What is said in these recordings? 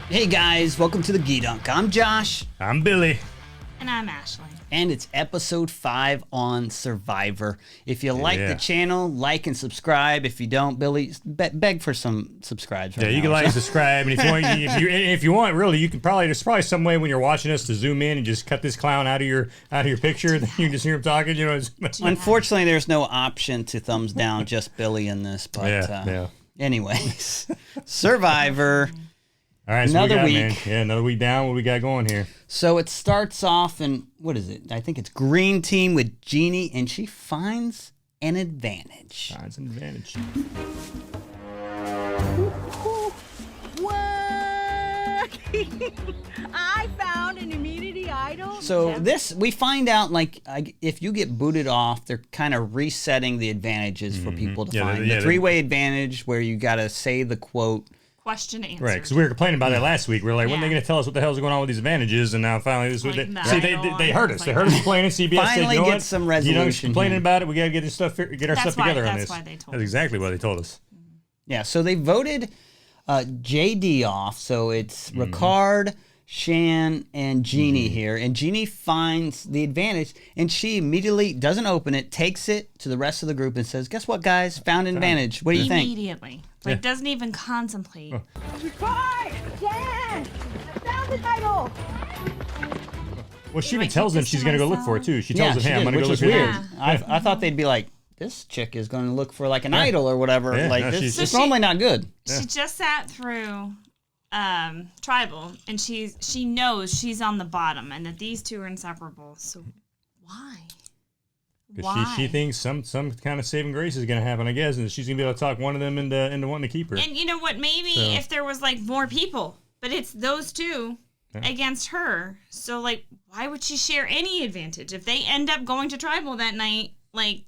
Hey guys, welcome to the Geedunk. I'm Josh. I'm Billy. And I'm Ashley. And it's episode 5 on Survivor. If you like the channel, like and subscribe. If you don't, Billy, beg for some subscribes. Right, you can like and subscribe, and if you want, really, you can probably. There's probably some way when you're watching us to zoom in and just cut this clown out of your picture. Then you can just hear him talking. You know. Unfortunately, there's no option to thumbs down just Billy in this. But anyways, Survivor. All right, so another week. Man. Yeah, another week down. What we got going here? So it starts off in, what is it? I think it's green team with Jeannie, and she finds an advantage. Finds an advantage. What? I found an immunity idol. So this, we find out, like, if you get booted off, they're kind of resetting the advantages for people to find. The three-way advantage where you got to say the quote. Question answer. Right, because we were complaining about that last week. We were like, when are they going to tell us what the hell's going on with these advantages? And now finally, this they heard us. They heard us complaining. CBS finally said, get some resolution. Complaining about it. We got to get our stuff together on this. That's why they told us. That's exactly why they told us. Yeah, so they voted JD off. So it's Ricard, Shan, and Jeannie here. And Jeannie finds the advantage, and she immediately doesn't open it, takes it to the rest of the group and says, guess what, guys? Found an advantage. What do you think? Immediately. Like, doesn't even contemplate. Ricard! Jan! I found an idol! Well, she even tells them she's going to go look for it, too. She tells them, hey, I'm going to go look for it. Weird. I thought they'd be like, this chick is going to look for, like, an idol or whatever. Yeah, like, no, this is normally not good. She just sat through Tribal, and she knows she's on the bottom and that these two are inseparable. So why? Because she thinks some kind of saving grace is going to happen, I guess, and she's going to be able to talk one of them into wanting to keep her. And you know what? Maybe if there was, like, more people, but it's those two against her. So, like, why would she share any advantage? If they end up going to Tribal that night, like...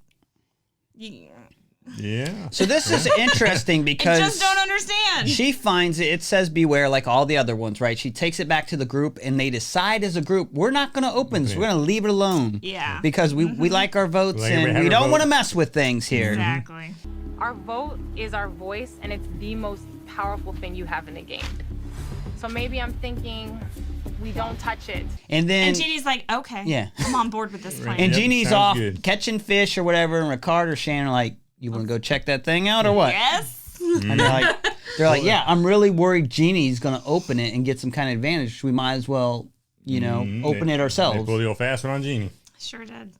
Yeah. So this is interesting because... I just don't understand. She finds it says beware like all the other ones, right? She takes it back to the group and they decide as a group, we're not going to open this. We're going to leave it alone. Yeah. Because we like our votes and we don't want to mess with things here. Exactly. Our vote is our voice, and it's the most powerful thing you have in the game. So maybe I'm thinking we don't touch it. And then... And Jeannie's like, okay, I'm on board with this plan. And Jeannie's off catching fish or whatever, and Ricard or Shannon are like, you want to go check that thing out or what? Yes. And they're like, yeah, I'm really worried Jeannie's going to open it and get some kind of advantage. We might as well, open it ourselves. They pulled the old fast one on Jeannie. Sure did.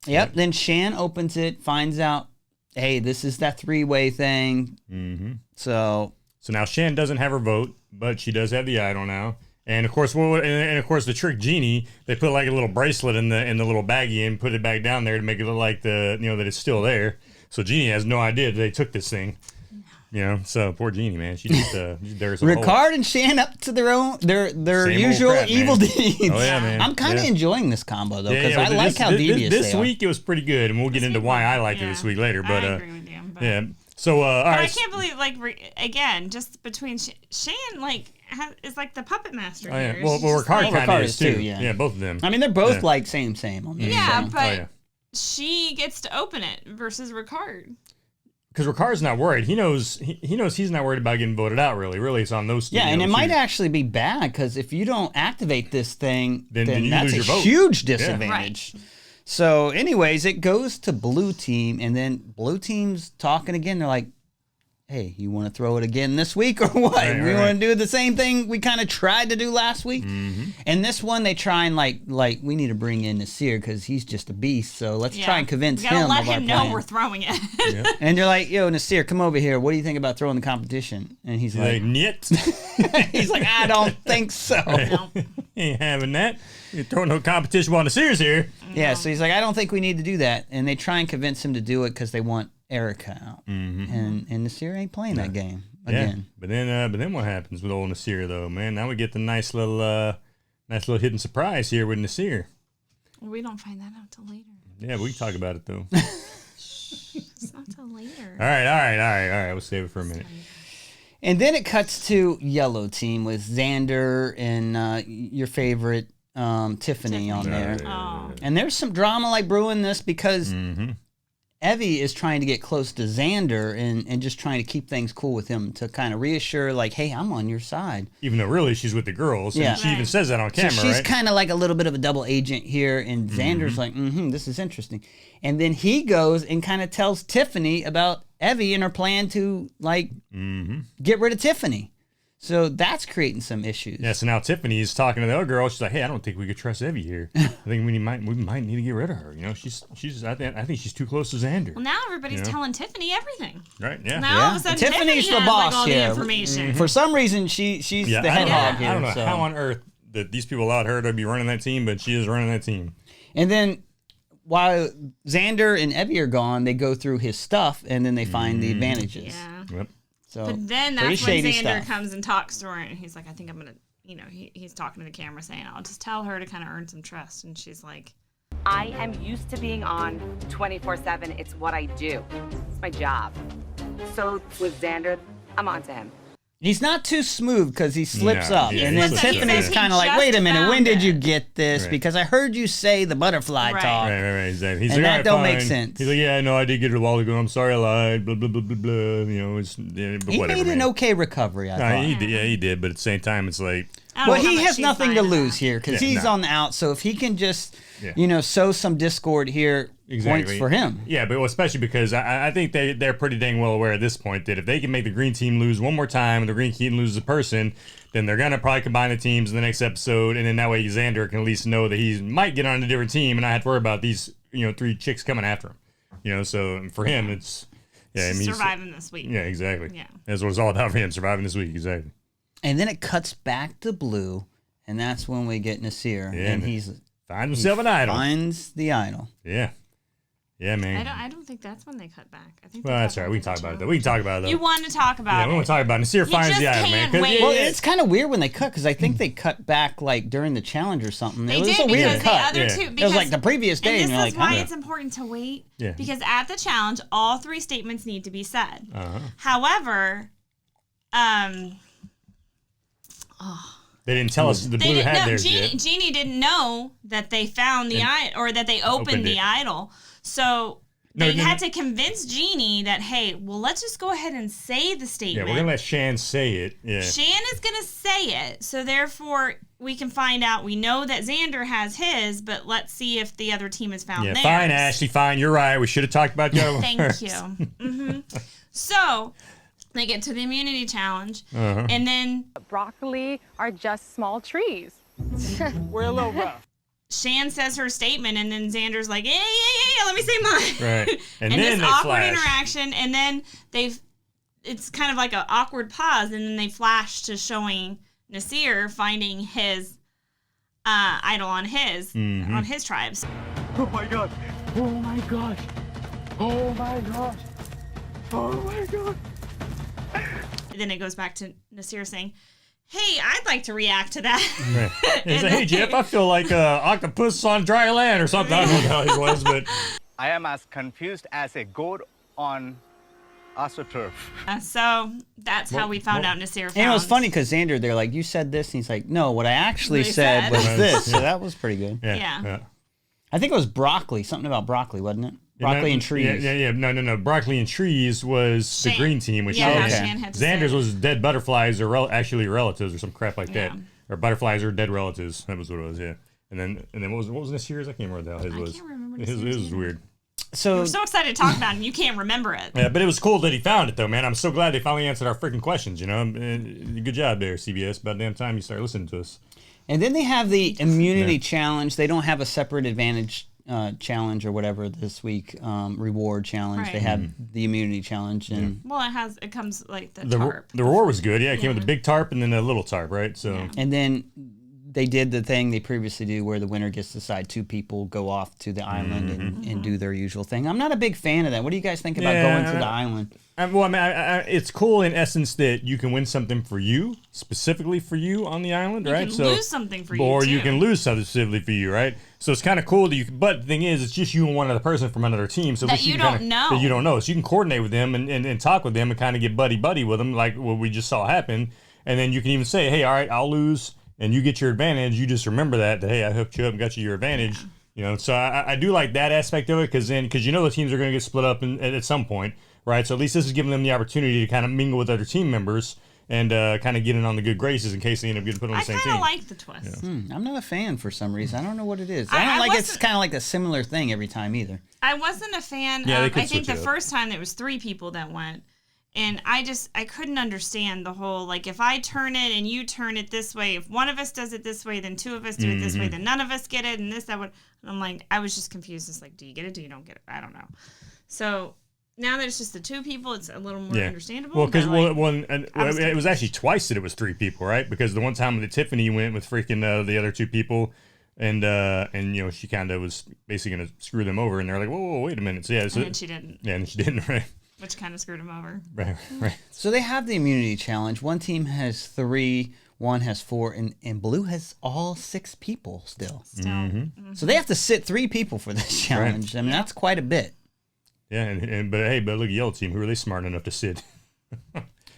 Yep. Then Shan opens it, finds out, hey, this is that three-way thing. Mm-hmm. So now Shan doesn't have her vote, but she does have the idol now. And of course, the trick Jeannie, they put like a little bracelet in the little baggie and put it back down there to make it look like that it's still there. So Jeannie has no idea that they took this thing. So poor Jeannie, man. She just dares Ricard and Shan up to their usual evil deeds. Oh yeah, man. I'm kind of enjoying this combo though because I like how devious this week it was pretty good, and we'll get into why I liked it this week later. But I agree with you. But, yeah. So all right. I can't believe again just between Shan is like the puppet master here. Yeah. Well, Ricard kind of is too. Yeah, both of them. I mean, they're both like same on this. Yeah, but she gets to open it versus Ricard. Because Ricard's not worried. He knows he's not worried about getting voted out. Really, it's on those two. Yeah, and it might actually be bad because if you don't activate this thing, then that's lose a your vote. huge disadvantage. Right. So, anyways, it goes to blue team, and then blue team's talking again. They're like, hey, you want to throw it again this week or what? Right, we want to do the same thing we kind of tried to do last week. Mm-hmm. And this one, they try and like we need to bring in Nasir because he's just a beast. So let's try and convince him of our plan. Let him know we're throwing it. Yeah. And they're like, yo, Nasir, come over here. What do you think about throwing the competition? And he's like, "Niet." He's like, I don't think so. No. Ain't having that. You're throwing no competition while Nasir's here. Yeah, so he's like, I don't think we need to do that. And they try and convince him to do it because they want Erica out. Mm-hmm. And Nasir ain't playing that game again. Yeah, but then what happens with old Nasir though, man? Now we get the nice little hidden surprise here with Nasir. We don't find that out till later. Yeah, we can talk about it though. It's not till later. All right. We'll save it for a minute. And then it cuts to yellow team with Xander and your favorite Tiffany on there. Oh. And there's some drama like brewing this because Evie is trying to get close to Xander and just trying to keep things cool with him to kind of reassure, like, hey, I'm on your side. Even though really she's with the girls. Yeah. And she even says that on camera, So she's right? kind of like a little bit of a double agent here, and Xander's like, this is interesting. And then he goes and kind of tells Tiffany about Evie and her plan to, like, get rid of Tiffany. So that's creating some issues. Yeah, so now Tiffany's talking to the other girl. She's like, "Hey, I don't think we could trust Evie here. I think we might need to get rid of her. You know, she's I think she's too close to Xander." Well, now everybody's telling Tiffany everything. Right? Yeah. Now all of a sudden Tiffany's Tiffany the has, boss like, all here. the information. For some reason, she's the head hog here. I don't know so. how on earth that these people allowed her to be running that team, but she is running that team. And then while Xander and Evie are gone, they go through his stuff, and then they find the advantages. Yeah. Yep. So, But then pretty that's when shady Xander stuff. comes and talks to her, and he's like, I think I'm going to, he's talking to the camera saying, I'll just tell her to kind of earn some trust. And she's like, I am used to being on 24/7. It's what I do. It's my job. So with Xander, I'm on to him. He's not too smooth because he slips No, up. yeah, And he then slips up. Tiffany's He kind of like, just wait a minute, when found did you it. get this? Right. Because I heard you say the butterfly Right. talk. Right. Exactly. He's And like, that "All don't right, make fine." sense. He's like, "Yeah, no, I did get it a while ago. I'm sorry, I lied. Blah blah blah blah blah." You know, it's but He whatever. made an man. okay recovery, I No, thought. he did. Yeah, he did. But at the same time, it's like, I don't Well, know how he much has she's nothing to buying lose that. here because Yeah, he's no. on the out. So if he can just, Yeah. sow some discord here, points for him. Yeah, but especially because I think they're pretty dang well aware at this point that if they can make the green team lose one more time and the green team loses a person, then they're gonna probably combine the teams in the next episode, and then that way Xander can at least know that he might get on a different team and not have to worry about these 3 chicks coming after him. So for him it's Surviving this week. Yeah, exactly. Yeah. That's what it's all about for him, surviving this week. Exactly. And then it cuts back to Blue, and that's when we get Nasir, Yeah, and man. he Find himself an idol. finds the idol. Yeah, man. I don't think that's when they cut back. I think they Well, cut that's right. back We at can talk the about it though. challenge. We can talk about it though. You want to talk about Yeah, it. we want to talk about it. Nasir finds just the idol, man. can't 'cause wait. Well, it's kind of weird when they cut because I think they cut back like during the challenge or something. They it was did a weird because the cut. other Yeah. two. It Because, was like the previous day, and and this you're is like, why huh. it's important to wait. Yeah. Because at the challenge, all 3 statements need to be said. Uh-huh. However, They didn't tell us the they blue didn't had know. theirs yet. Jeannie didn't know that they found the idol or that they opened Opened the it. idol. So No, they no, had no. to convince Jeannie that, hey, well, let's just go ahead and say the Yeah, statement. we're gonna let Shan say it. Yeah. Shan is going to say it, so therefore we can find out. We know that Xander has his, but let's see if the other team has found Yeah, theirs. fine, Ashley, fine. You're right. We should have talked about Joe. Thank you. So they get to the immunity challenge, Uh-huh. and then Broccoli are just small trees. We're a little rough. Shan says her statement, and then Xander's like, yeah, let me say mine. Right. And And then this they awkward flash. interaction, and then it's kind of like an awkward pause, and then they flash to showing Nasir finding his idol on his tribes. Oh my god. Oh my gosh. Oh my gosh. Oh my god. And then it goes back to Nasir saying, hey, I'd like to react to that. Right. He's like, hey, Jeff, I feel like octopus on dry land or something. I don't know how he was, but I am as confused as a goat on AstroTurf. So that's how we found out Nasir found. And it was funny because Xander, they're like, you said this, and he's like, no, what I actually They said said. was Right. this. So that was pretty good. Yeah. I think it was broccoli, something about broccoli, wasn't it? Broccoli and trees. Yeah. No. Broccoli and trees was the Shane. green team, which Yeah, okay. Shan had to Xander's say. was dead butterflies or actually relatives or some crap like that, Yeah. or butterflies or dead relatives. That was what it was. Yeah. And then what was this year's? I can't remember what the hell his was. can't remember His Nasir's was either. weird. So, We're so excited to talk about it, and you can't remember it. Yeah, but it was cool that he found it though, man. I'm so glad they finally answered our freaking questions. Good job there, CBS. About damn time you started listening to us. and then they have the immunity challenge. They don't have a separate advantage challenge or whatever this week, reward challenge. They Right. have the immunity challenge. And Well, it comes like the The tarp. reward was good. Yeah, it came with a big tarp and then a little tarp, right? So And then they did the thing they previously do where the winner gets to decide 2 people go off to the island and do their usual thing. I'm not a big fan of that. What do you guys think about Yeah, going to the island? Well, I mean, it's cool in essence that you can win something for you, specifically for you on the island, You right? can lose something for you, or you too. can lose something specifically for you, right? So it's kind of cool that you. But the thing is, it's just you and one other person from another team, so at That least you can don't kinda, know. That you don't know, so you can coordinate with them and talk with them and kind of get buddy with them, like what we just saw happen. And then you can even say, hey, all right, I'll lose, and you get your advantage. You just remember that hey, I hooked you up and got you your advantage. You know, so I do like that aspect of it because you know the teams are going to get split up at some point, right? So at least this is giving them the opportunity to kind of mingle with other team members and kind of get in on the good graces in case they end up getting put on the same team. I kind of like the twist. Yeah. I'm not a fan for some reason. I don't know what it is. I don't like it's kind of like a similar thing every time either. I wasn't a fan of, I think the first time there was 3 people that went. And I couldn't understand the whole, like, if I turn it and you turn it this way, if one of us does it this way, then 2 of us do it this way, then none of us get it, and this, that, would. And I'm like, I was just confused. It's like, do you get it? Do you don't get it? I don't know. So now there's just the 2 people. It's a little more understandable. Well, because it was actually twice that it was 3 people, right? Because the one time that Tiffany went with freaking the other 2 people, and you know, she kind of was basically going to screw them over, and they're like, whoa, wait a minute. So, and then she didn't. Yeah, and she didn't, right? Which kind of screwed him over. Right. So they have the immunity challenge. One team has 3, one has 4, and blue has all 6 people still. So they have to sit 3 people for this challenge. Right. I mean, that's quite a bit. Yeah, but look, yellow team, who are they smart enough to sit?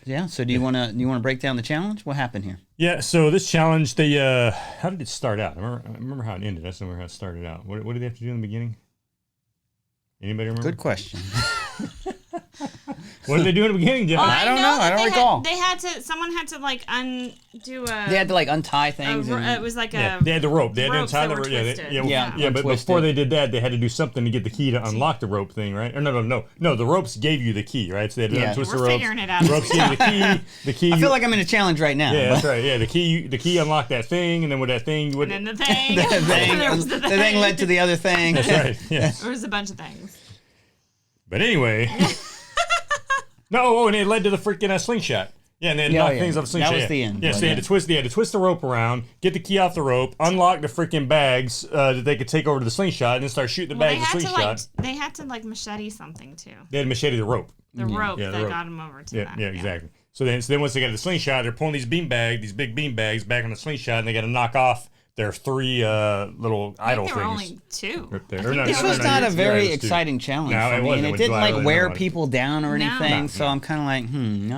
Yeah. So do you want to break down the challenge? What happened here? Yeah. So this challenge, they how did it start out? I remember how it ended. I don't remember how it started out. What did they have to do in the beginning? Anybody remember? Good question. What did they do in the beginning, Jeff? I don't know. I don't recall. Someone had to like undo a. They had to like untie things. It was like a. They had the rope. They had to untie the rope. But before they did that, they had to do something to get the key to unlock the rope thing, right? Or no. The ropes gave you the key, right? So they had to untwist the ropes. Figuring it out. The ropes gave you the key. The key. I feel like I'm in a challenge right now. Yeah, that's right. Yeah, the key unlocked that thing, and then with that thing, and then the thing. the thing led to the other thing. That's right. Yeah. There was a bunch of things. But anyway. No, and it led to the freaking slingshot. Yeah, and they had knocked things off the slingshot. That was the end. Yeah, so they had to twist the rope around, get the key off the rope, unlock the freaking bags that they could take over to the slingshot, and then start shooting the bags of slingshot. They had to like machete something too. They had to machete the rope. The rope that got them over to that. Yeah, exactly. So then once they got to the slingshot, they're pulling these big bean bags back on the slingshot, and they got to knock off their 3 little idle things. There were only 2. This was not a very exciting challenge for me, and it didn't like wear people down or anything. So I'm kind of like,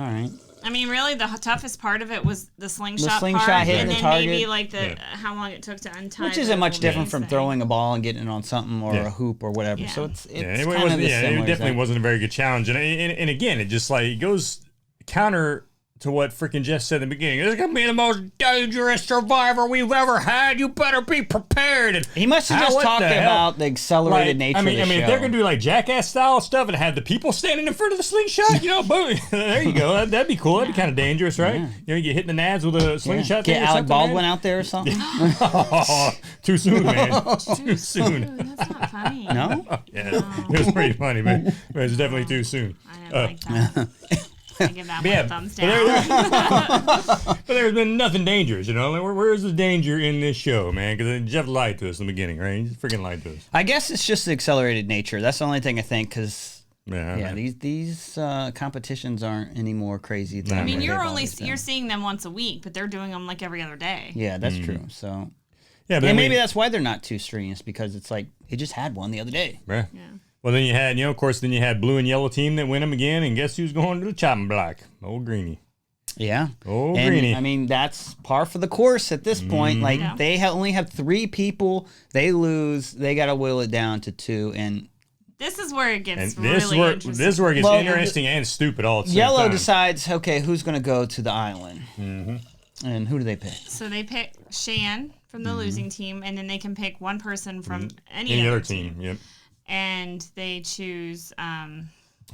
all right. I mean, really, the toughest part of it was the slingshot part, hitting and the then target. maybe like how long it took to untie. Which isn't much different from throwing a ball and getting it on something or a hoop or whatever. Yeah. So it's kind of the similar. It definitely wasn't a very good challenge, and again, it just like it goes counter to what freaking Jeff said in the beginning. It's gonna be the most dangerous survivor we've ever had. You better be prepared. And he must have just talked about the accelerated nature of the show. If they're gonna do like Jackass style stuff and have the people standing in front of the slingshot, boom, there you go. That'd be cool. That'd be kind of dangerous, right? You get hit in the nads with a slingshot. Get Alec Baldwin out there or something. Too soon, man. Too soon. That's not funny. No. Yeah, it was pretty funny, man. It was definitely too soon. I didn't like that. I give that one a thumbs down. But there's been nothing dangerous, Like, where's the danger in this show, man? Because Jeff lied to us in the beginning, right? He just freaking lied to us. I guess it's just the accelerated nature. That's the only thing I think, because these competitions aren't any more crazy. I mean, you're seeing them once a week, but they're doing them like every other day. Yeah, that's true. So but maybe that's why they're not too strenuous, because it's like they just had one the other day. Right. Yeah. Well, then you had, of course, you had blue and yellow team that win them again, and guess who's going to the chopping block? Old Greenie. Yeah. Greenie. I mean, that's par for the course at this point. Like, they only have 3 people. They lose. They got to whittle it down to 2, and this is where it gets really interesting. This is where it gets interesting and stupid all at the same Yellow time. decides, okay, who's going to go to the island? And who do they pick? So they pick Shan from the losing team, and then they can pick one person from any other team. Yep. And they choose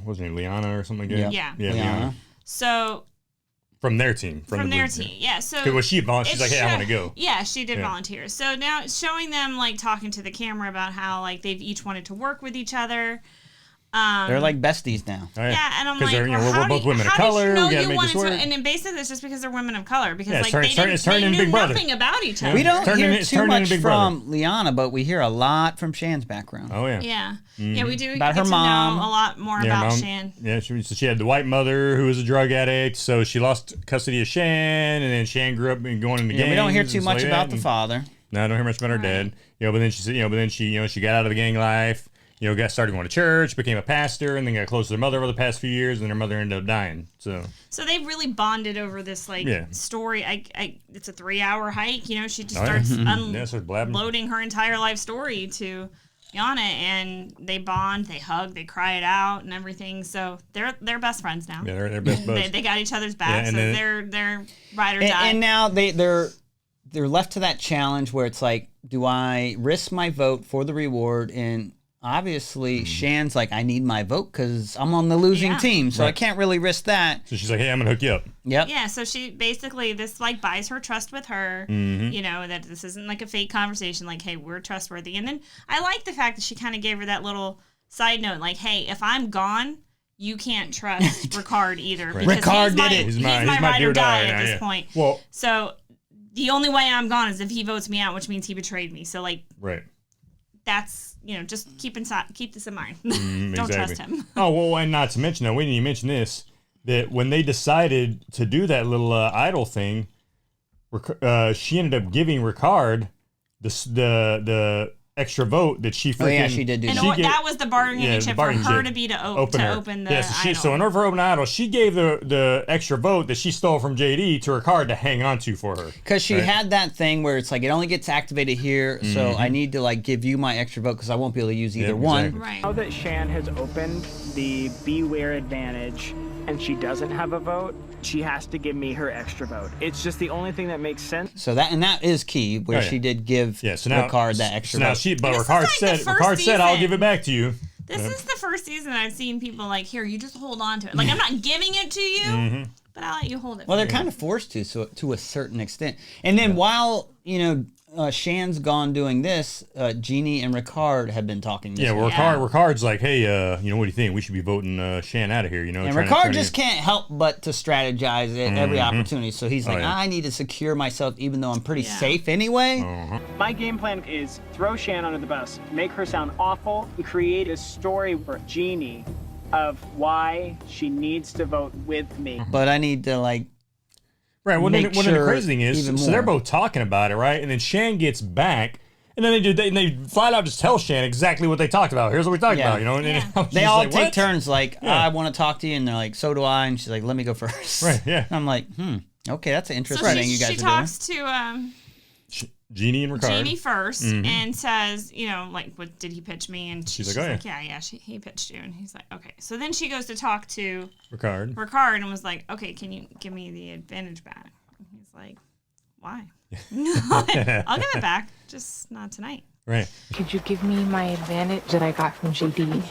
wasn't it Liana or something like that? Yeah. Liana. So from their team. From their team. Yeah. So she's like, hey, I want to go. Yeah, she did volunteer. So now it's showing them like talking to the camera about how like they've each wanted to work with each other. They're like besties now. Oh, yeah, and I'm like, we're both women of color. We gotta make this work. And then basically it's just because they're women of color, because they knew nothing about each other. We don't hear too much from Liana, but we hear a lot from Shan's background. Oh yeah. Yeah. Yeah, we do about get her mom. to know a lot more about Shan. Yeah, she had the white mother who was a drug addict, so she lost custody of Shan, and then Shan grew up and going into gangs. We don't hear too much about the father. No, I don't hear much about her dad. But then she said, she got out of the gang life. got started going to church, became a pastor, and then got close to their mother over the past few years, and then her mother ended up dying. So they really bonded over this story. It's a 3-hour hike. She just starts unloading her entire life story to Yana, and they bond, they hug, they cry it out, and everything. So they're best friends now. Yeah, they're best buds. they got each other's back, so they're ride or die. And now they're left to that challenge where it's like, do I risk my vote for the reward? And obviously, Shan's like, I need my vote because I'm on the losing team, so I can't really risk that. So she's like, hey, I'm gonna hook you up. Yep. Yeah. So she basically buys her trust with her. That this isn't like a fake conversation. Like, hey, we're trustworthy. And then I like the fact that she kind of gave her that little side note, like, hey, if I'm gone, you can't trust Ricard either. Because Ricard did it. He's my ride or die at this point. Well, so the only way I'm gone is if he votes me out, which means he betrayed me. So that's, just keep this in mind. Don't trust him. Oh, well, and not to mention, we didn't even mention this, that when they decided to do that little idol thing, she ended up giving Ricard the extra vote that she freaking... she did do that. And that was the bargaining chip for her to be to open the idol. So in order for her to open the idol, she gave the extra vote that she stole from JD to Ricard to hang on to for her. Because she had that thing where it's like, it only gets activated here, so I need to give you my extra vote because I won't be able to use either one. Exactly. Right. Now that Shan has opened the beware advantage and she doesn't have a vote, she has to give me her extra vote. It's just the only thing that makes sense. So that is key, where she did give Ricard that extra vote. Ricard said, I'll give it back to you. This is the first season I've seen people like, here, you just hold on to it. Like, I'm not giving it to you, but I'll let you hold it. Well, they're kind of forced to a certain extent. And then while, Shan's gone doing this, Jeannie and Ricard have been talking this week. Ricard's like, hey, what do you think? We should be voting Shan out of here, And Ricard just can't help but to strategize at every opportunity. So he's like, I need to secure myself even though I'm pretty safe anyway. My game plan is throw Shan under the bus, make her sound awful, and create a story for Jeannie of why she needs to vote with me. But I need to, right. Well, then the crazy thing is, so they're both talking about it, right? And then Shan gets back, and then they flat out just tell Shan exactly what they talked about. Here's what we talked about, And they all take turns, I want to talk to you, and they're like, so do I. And she's like, let me go first. Right. Yeah. And I'm like, okay, that's an interesting thing you guys are doing. She talks to Jeannie and Ricard. Jeannie first and says, what did he pitch me? And she's like, he pitched you. And he's like, okay. So then she goes to talk to Ricard and was like, okay, can you give me the advantage back? And he's like, why? I'll give it back, just not tonight. Right. Could you give me my advantage that I got from JD?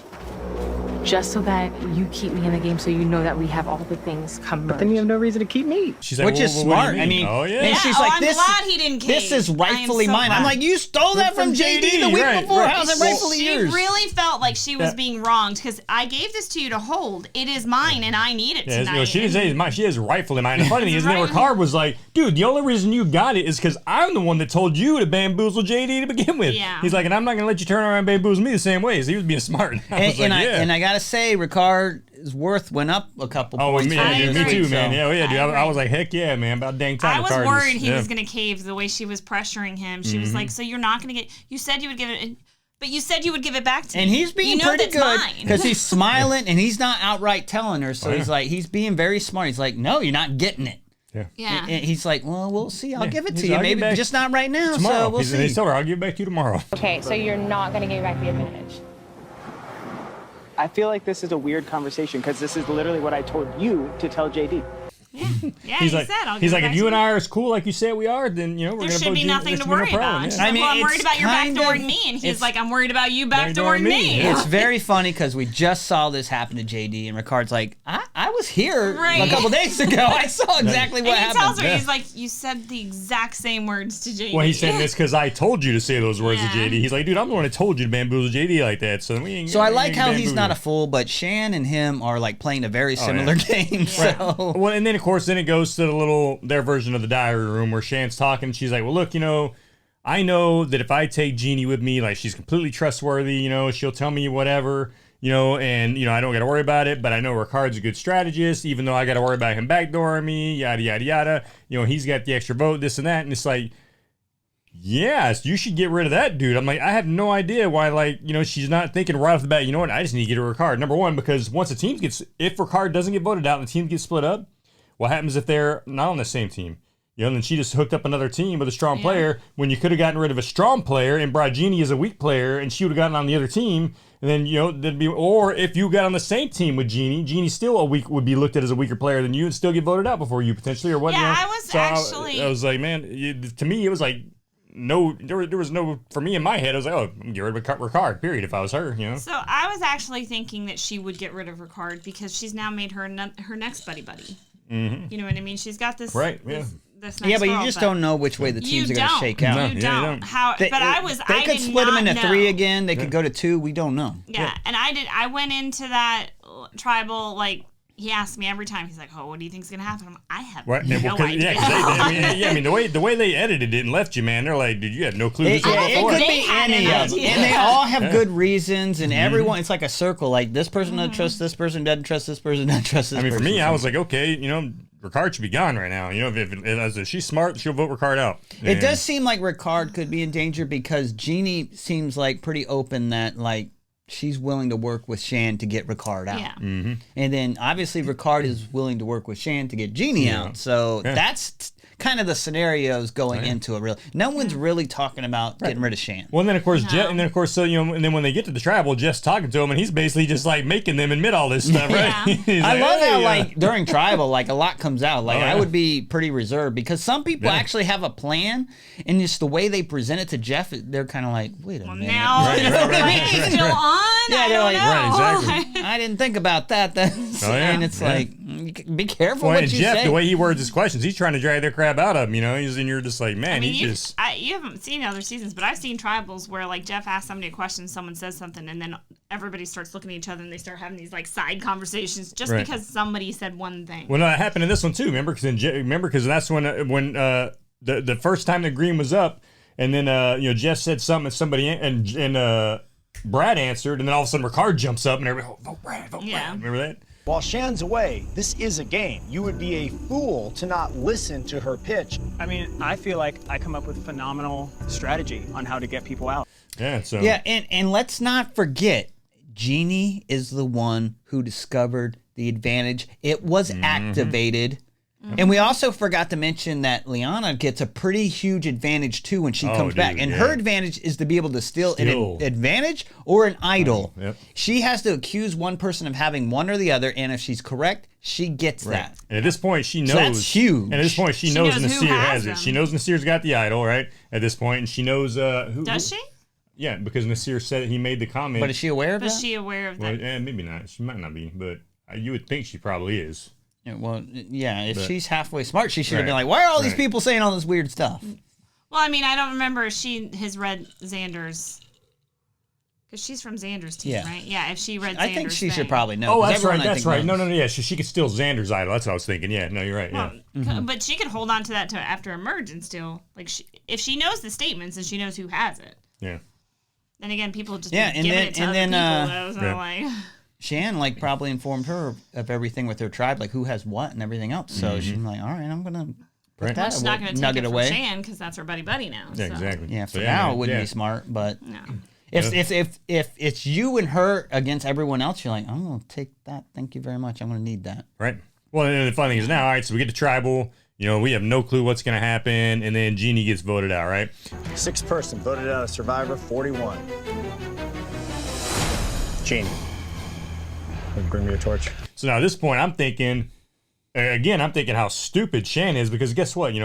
Just so that you keep me in the game, so you know that we have all the things come. But then you have no reason to keep me. She's like, which is smart. I mean, and she's like, I'm glad he didn't cave. This is rightfully mine. I'm like, you stole that from JD the week before. How's it rightfully yours? She really felt like she was being wronged because I gave this to you to hold. It is mine, and I need it tonight. She didn't say it's mine. She is rightfully mine. The funny thing is, then Ricard was like, dude, the only reason you got it is because I'm the one that told you to bamboozle JD to begin with. Yeah. He's like, and I'm not going to let you turn around and bamboozle me the same way. So he was being smart. And I got to say, Ricard's worth went up a couple points. Me too, man. Yeah, dude. I was like, heck yeah, man. About dang time. I was worried he was going to cave the way she was pressuring him. She was like, so you're not going to get, you said you would give it, but you said you would give it back to me. And he's being pretty good because he's smiling and he's not outright telling her. So he's being very smart. He's like, no, you're not getting it. Yeah. And he's like, well, we'll see. I'll give it to you. Maybe just not right now. Tomorrow. So we'll see. He told her, I'll give it back to you tomorrow. Okay, so you're not going to give me back the advantage. I feel like this is a weird conversation because this is literally what I told you to tell JD. Yeah, he's like, if you and I are as cool like you say we are, then we're there gonna should be nothing to worry about. And she's like, well, I'm worried about your backdooring me, and he's like, I'm worried about you backdooring me. It's very funny because we just saw this happen to JD, and Ricard's like, I was here a couple days ago. I saw exactly what happened. He tells her, he's like, you said the exact same words to JD. Well, he's saying this because I told you to say those words to JD. He's like, dude, I'm the one that told you to bamboozle JD like that. So I like how he's not a fool, but Shan and him are like playing a very similar game. So well, and then of course, then it goes to their version of the diary room where Shan's talking. She's like, well, look, I know that if I take Jeannie with me, like she's completely trustworthy, she'll tell me whatever, and I don't got to worry about it, but I know Ricard's a good strategist, even though I got to worry about him backdooring me, yada, yada, yada. He's got the extra vote, this and that. And it's like, Yes, you should get rid of that dude. I'm like, I have no idea why, like, she's not thinking right off the bat, you know what, I just need to get rid of Ricard. Number one, because once if Ricard doesn't get voted out and the team gets split up, what happens if they're not on the same team? And then she just hooked up another team with a strong player when you could have gotten rid of a strong player and brought Jeannie as a weak player and she would have gotten on the other team. And then, or if you got on the same team with Jeannie still would be looked at as a weaker player than you and still get voted out before you potentially or what. Yeah, I was like, man, to me, it was like, no, there was no, for me in my head, I was like, oh, I'm get rid of Ricard, period, if I was her, So I was actually thinking that she would get rid of Ricard because she's now made her next buddy. Mm-hmm. You know what I mean? She's got this. Right, yeah. This but you just don't know which way the teams are going to shake out. No, you don't. They could split them into 3 again. They could go to 2. We don't know. Yeah, and I went into that tribal, like, he asked me every time. He's like, "Oh, what do you think's gonna happen?" I'm like, I have no idea. I mean, the way they edited it and left you, man, they're like, dude, you had no clue. It could be any of them, and they all have good reasons. And everyone, it's like a circle. Like this person doesn't trust this person, doesn't trust this person, doesn't trust this. I mean, for me, I was like, okay, Ricard should be gone right now. If she's smart, she'll vote Ricard out. It does seem like Ricard could be in danger because Jeannie seems like pretty open that like. She's willing to work with Shan to get Ricard out. Yeah. Mm-hmm. And then obviously Ricard is willing to work with Shan to get Jeannie out. So that's kind of the scenarios going into it. Really, no one's really talking about getting rid of Shan. Well, and then of course Jeff, and then of course and then when they get to the tribal, Jeff's talking to him, and he's basically just like making them admit all this stuff, right? I love how like during tribal, like a lot comes out. Like I would be pretty reserved because some people actually have a plan, and just the way they present it to Jeff, they're kind of like, wait a minute, now he's still on. Yeah, they're like, exactly. I didn't think about that. And it's like, be careful what you Jeff, say. the way he words his questions, he's trying to drag their crap out of him, and you're just like, man, you haven't seen other seasons, but I've seen tribals where like Jeff asks somebody a question, someone says something, and then everybody starts looking at each other and they start having these like side conversations just because somebody said one thing. Well, no, that happened in this one too. Remember, because that's when the first time the green was up, and then Jeff said something, and somebody and Brad answered, and then all of a sudden Ricard jumps up and everybody, vote Brad. Remember that? While Shan's away, this is a game. You would be a fool to not listen to her pitch. I mean, I feel like I come up with phenomenal strategy on how to get people out. Yeah, so. Yeah, and let's not forget, Jeannie is the one who discovered the advantage. It was activated. And we also forgot to mention that Liana gets a pretty huge advantage too when she comes back. And her advantage is to be able to steal an advantage or an idol. Yep. She has to accuse one person of having one or the other, and if she's correct, she gets that. And at this point, she knows. So that's huge. And at this point, she knows Nasir has it. She knows Nasir's got the idol, right? At this point, and she knows who. Does she? Yeah, because Nasir said it, he made the comment. But is she aware of that? Is she aware of that? Well, maybe not. She might not be, but you would think she probably is. Yeah, well, yeah, if she's halfway smart, she should have been like, why are all these people saying all this weird stuff? Well, I mean, I don't remember if she has read Xander's, because she's from Xander's team, right? Yeah, if she read Xander's I think she should probably know. Oh, that's right, that's right. No, yeah, she could steal Xander's idol. That's what I was thinking. Yeah, no, you're right. Well, but she could hold on to that after emergence still. Like, if she knows the statements and she knows who has it. Yeah. Then again, people just and giving then, it to other people. Like... Shan probably informed her of everything with her tribe, like who has what and everything else. So she's like, all right, I'm gonna put that she's not gonna take it from Shan because that's her buddy now. Yeah, exactly. Yeah, for now it wouldn't be smart, but if it's you and her against everyone else, you're like, I'm gonna take that. Thank you very much. I'm gonna need that. Right. Well, and the funny thing is now, all right, so we get to tribal. We have no clue what's gonna happen, and then Jeannie gets voted out, right? 6th person voted out of Survivor 41. Jeannie. Bring me a torch. So now at this point, I'm thinking how stupid Shan is, because guess what?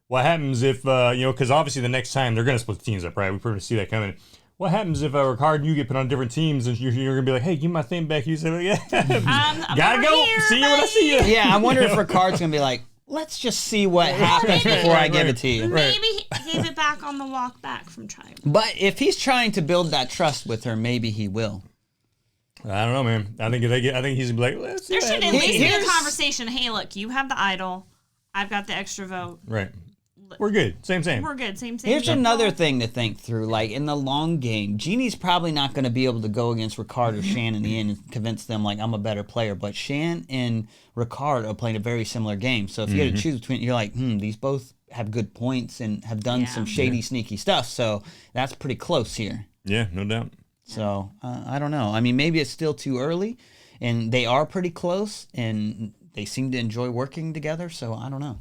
What happens if, because obviously the next time they're going to split the teams up, right? We pretty much see that coming. What happens if Ricard and you get put on different teams and you're going to be like, hey, give me my thing back? You say, yeah, gotta go. See you when I see you. Yeah, I wonder if Ricard's going to be like, let's just see what happens before I give it to you. Maybe he gave it back on the walk back from Tribe. But if he's trying to build that trust with her, maybe he will. I don't know, man. I think he's gonna be like, let's see. There should at least be a conversation. Hey, look, you have the idol. I've got the extra vote. Right. we're good. Same. We're good. Same. Here's another thing to think through. Like, in the long game, Jeannie's probably not going to be able to go against Ricard or Shan in the end and convince them, like, I'm a better player. But Shan and Ricard are playing a very similar game. So if you had to choose between, you're like, these both have good points and have done some shady, sneaky stuff. So that's pretty close here. Yeah, no doubt. So I don't know. I mean, maybe it's still too early, and they are pretty close, and they seem to enjoy working together. So I don't know.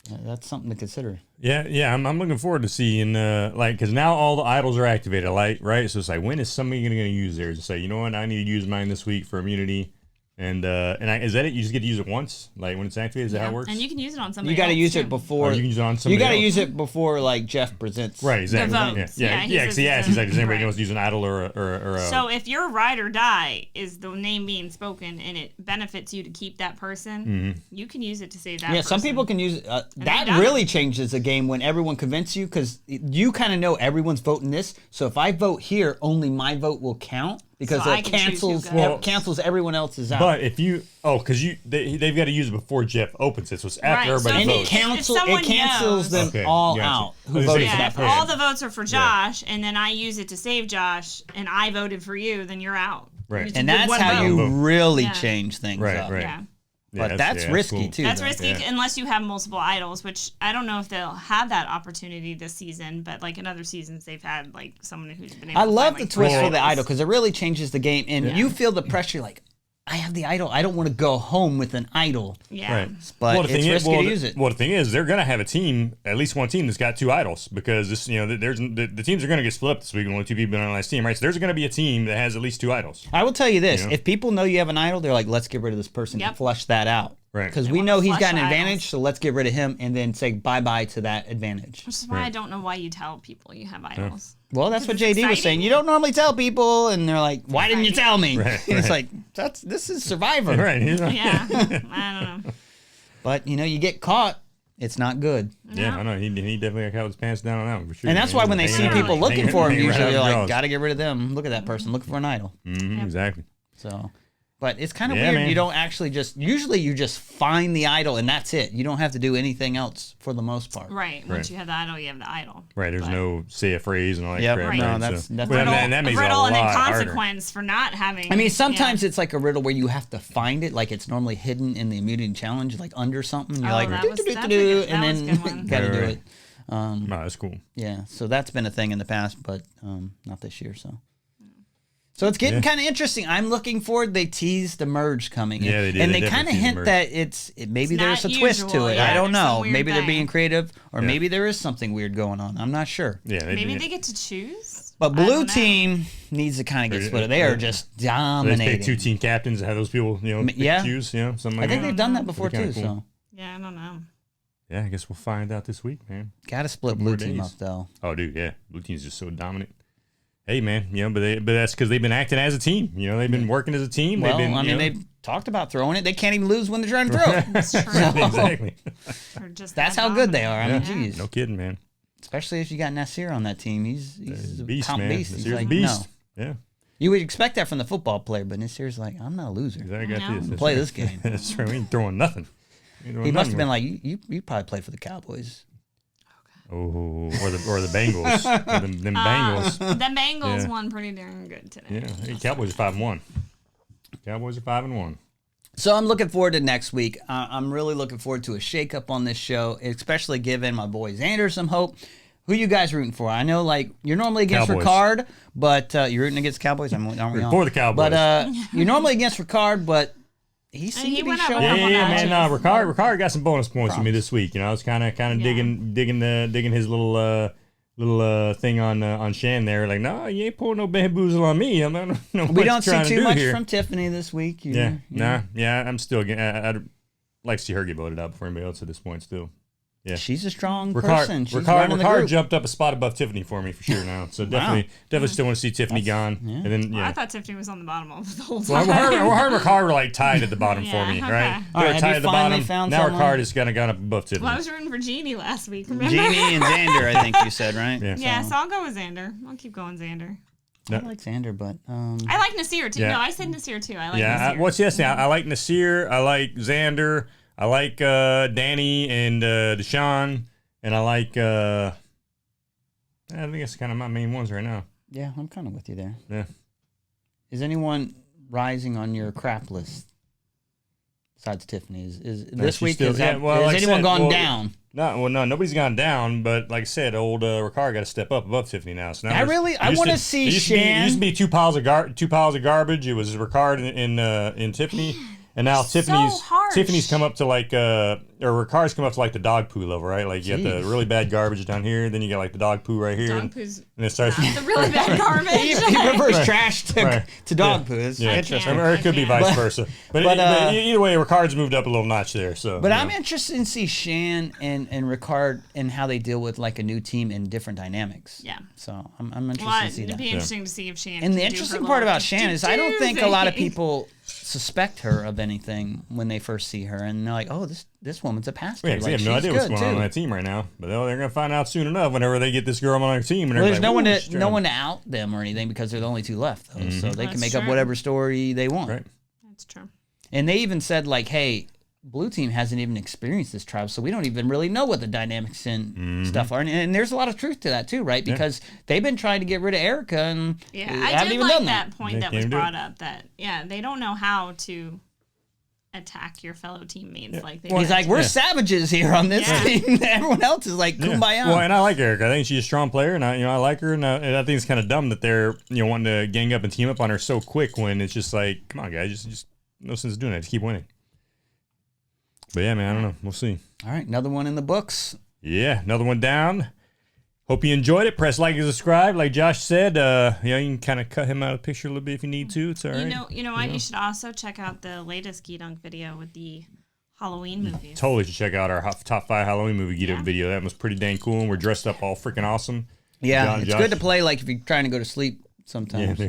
That's something to consider. Yeah. I'm looking forward to seeing, because now all the idols are activated, like, right? So it's like, when is somebody going to use theirs to say, you know what, I need to use mine this week for immunity? And is that it? You just get to use it once, like when it's activated. Is that how it works? And you can use it on somebody. You got to use too. it before. You can use it on somebody. You got to else. use it before, like, Jeff presents. Right, exactly. The votes. Yeah. Because he asked, he's like, does anybody know to use an idol or a? So if your ride or die is the name being spoken and it benefits you to keep that person, you can use it to save that. Yeah, person. some people can use it. That really changes the game when everyone convinces you, because you kind of know everyone's voting this. So if I vote here, only my vote will count. Because so it cancels everyone else's out. But if you, they've got to use it before Jeff opens it, so it's after everybody votes. It cancels them all out who voted for that person. If all the votes are for Josh, and then I use it to save Josh, and I voted for you, then you're out. Right. And that's how you really change things up. Right. Yeah. But that's risky too. That's risky unless you have multiple idols, which I don't know if they'll have that opportunity this season. But like in other seasons, they've had like someone who's been able. I to love find, the twist for the idol because it really changes the game, and you feel the pressure. Like, I have the idol. I don't want to go home with an idol. Yeah. Right. But it's risky to use it. Well, the thing is, they're going to have a team, at least one team that's got two idols, because this, there's the teams are going to get split up this week. Only two people on the last team, right? So there's going to be a team that has at least two idols. I will tell you this: if people know you have an idol, they're like, let's get rid of this person and flush that out. Right. Because we know he's got an advantage, so let's get rid of him and then say bye-bye to that advantage. Which is why I don't know why you tell people you have idols. Well, that's what JD was saying. You don't normally tell people, and they're like, why didn't you tell me? Right, It's like, this is Survivor. Right. Yeah. I don't know. But, you get caught, it's not good. Yeah, I know. He definitely got his pants down on that for sure. And that's why when they see people looking for him, usually they're like, got to get rid of them. Look at that person. Looking for an idol. Mm-hmm, exactly. So... But it's kind of weird. Man. You don't actually usually you just find the idol and that's it. You don't have to do anything else for the most part. Right. Once you have the idol, you have the idol. Right. There's no say a phrase and all that crap. Right. No, that's that makes a riddle it a lot and then consequence harder. for not having. I mean, sometimes it's like a riddle where you have to find it, like it's normally hidden in the immunity challenge, like under something. You're like, and then got to do it. No, that's cool. Yeah. So that's been a thing in the past, but not this year. So it's getting kind of interesting. I'm looking forward. They teased the merge coming. Yeah, they did. And they kind of hint that maybe there's a twist to it. I don't know. Maybe they're being creative, or maybe there is something weird going on. I'm not sure. Yeah, maybe they get to choose. But blue team needs to kind of get split. They are just dominating. They pick two team captains and have those people, choose, something like that. I think they've done that before too. Cool. So yeah, I don't know. Yeah, I guess we'll find out this week, man. Got to split blue team up though. Oh, dude, yeah, blue team's just so dominant. Hey, man, but that's because they've been acting as a team. They've been working as a team. Well, they've talked about throwing it. They can't even lose when they're trying to throw it. That's true. Exactly. That's how good they are. I mean, geez. No kidding, man. Especially if you got Nasir on that team. He's a a beast, top man. beast. Nasir's He's like, a beast. no. Yeah. You would expect that from the football player, but Nasir's like, I'm not a loser. I got this. Play this game. That's true. We ain't throwing nothing. He must have been like, you probably played for the Cowboys. Oh, or the Bengals. them Bengals. The Bengals won pretty darn good today. Yeah, hey, Cowboys are 5-1. Cowboys are 5-1. So I'm looking forward to next week. I'm really looking forward to a shakeup on this show, especially giving my boy Xander some hope. Who you guys rooting for? I know, like, you're normally against Cowboys. Ricard, but you're rooting against Cowboys. Aren't we all? For the Cowboys. But you're normally against Ricard, but he seemed to be showing up. Yeah, man. No, Ricard got some bonus points for me this week. I was kind of digging his little thing on Shan there. Like, no, you ain't pulling no bamboozle on me. I don't know what we don't see too much here. from Tiffany this week. I'm still getting. I'd like to see her get voted out before anybody else at this point. Still. Yeah, she's a strong person. Ricard jumped up a spot above Tiffany for me for sure now. So definitely still want to see Tiffany gone. Yeah. And then I thought Tiffany was on the bottom of the whole time. Well, her and Ricard were like tied at the bottom for me, right? All right, they were tied at the bottom. Now Ricard has kind of gone up above Tiffany. Well, I was rooting for Jeannie last week. Remember? Jeannie and Xander, I think you said, right? Yeah. So I'll go with Xander. I'll keep going Xander. I like Xander, but I like Nasir too. Yeah. No, I said Nasir too. I like Nasir. I like Nasir. I like Xander. I like Danny and Deshaun. and I like. I think that's kind of my main ones right now. Yeah, I'm kind of with you there. Yeah. Is anyone rising on your crap list besides Tiffany? Is this week? Still, has anyone gone down? No, nobody's gone down. But like I said, old Ricard got to step up above Tiffany now. So now I want to see Shan. It used to be two piles of garbage. It was Ricard in Tiffany. And now Tiffany's come up to like or Ricard's come up to like the dog poo level, right? Like you got the really bad garbage down here, then you got like the dog poo right here. Dog poo's and it starts the really bad garbage. he prefers trash to dog poo. It's interesting. Or it could be vice versa. But either way, Ricard's moved up a little notch there. So But I'm interested in see Shan and Ricard and how they deal with like a new team and different dynamics. Yeah. So I'm interested to see that. It'd be interesting to see if Shan. And the interesting part about Shan is I don't think a lot of people suspect her of anything when they first see her, and they're like, "Oh, this woman's a pastor." Yeah, they have no idea what's going on that team right now, but they're going to find out soon enough whenever they get this girl on their team. And there's no one to out them or anything because they're the only two left, though, so they can make up whatever story they want. Right. That's true. And they even said like, "Hey, Blue Team hasn't even experienced this tribe, so we don't even really know what the dynamics and stuff are." And there's a lot of truth to that too, right? Because they've been trying to get rid of Erica, and I haven't did even like done that point that was brought up. That they don't know how to attack your fellow teammates like they. He's like, we're savages here on this team. Everyone else is like kumbaya. Well, and I like Erica. I think she's a strong player, and I like her. And I think it's kind of dumb that they're wanting to gang up and team up on her so quick when it's just like, come on, guys, just no sense doing it. Just keep winning. But yeah, man, I don't know. We'll see. All right, another one in the books. Yeah, another one down. Hope you enjoyed it. Press like and subscribe. Like Josh said, you can kind of cut him out of the picture a little bit if you need to. It's all right. You know what? You should also check out the latest Geek Dunk video with the Halloween movies. Totally should check out our top 5 Halloween movie Geek Dunk video. That was pretty dang cool, and we're dressed up all freaking awesome. Yeah, it's good to play like if you're trying to go to sleep sometimes.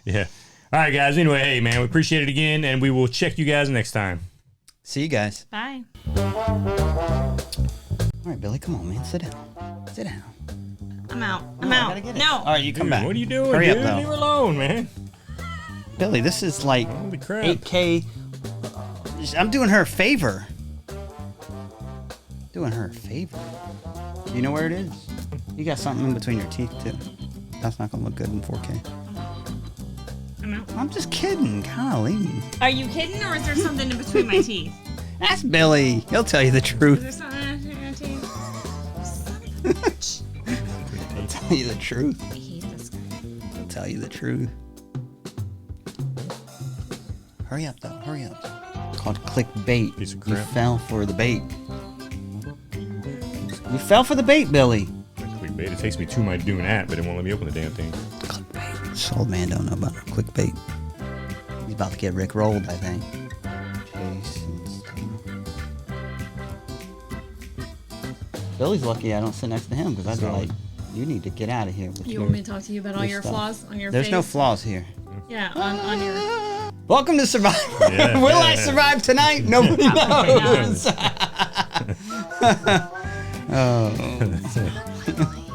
Yeah. All right, guys. Anyway, hey, man, we appreciate it again, and we will check you guys next time. See you guys. Bye. All right, Billy, come on, man. Sit down. Sit down. I'm out. I'm out. No. All right, you come back. What are you doing, Hurry dude? up, though. Leave her alone, man. Billy, this is like Holy crap. 8K. I'm doing her a favor. Doing her a favor. You know where it is? You got something in between your teeth, too. That's not going to look good in 4K. I'm out. I'm just kidding. Golly. Are you kidding, or is there something in between my teeth? That's Billy. He'll tell you the Is there truth. something in between my teeth? Son of a bitch. He'll tell you the truth. I hate this guy. He'll tell you the truth. Hurry up, though. Hurry up. It's called clickbait. Piece of You crap. fell for the bait. You fell for the bait, Billy. Clickbait. It takes me to my doing that, but it won't let me open the damn thing. Clickbait. This old man don't know about clickbait. He's about to get Rick rolled, I think. Jason Stone. Billy's lucky I don't sit next to him because I'd be like, you need to get out of here. With You want me to talk to you about all your stuff. flaws on your There's face? no flaws here. Yeah, on your... Welcome to Survivor. Yeah. Will I survive tonight? Nobody knows. Oh.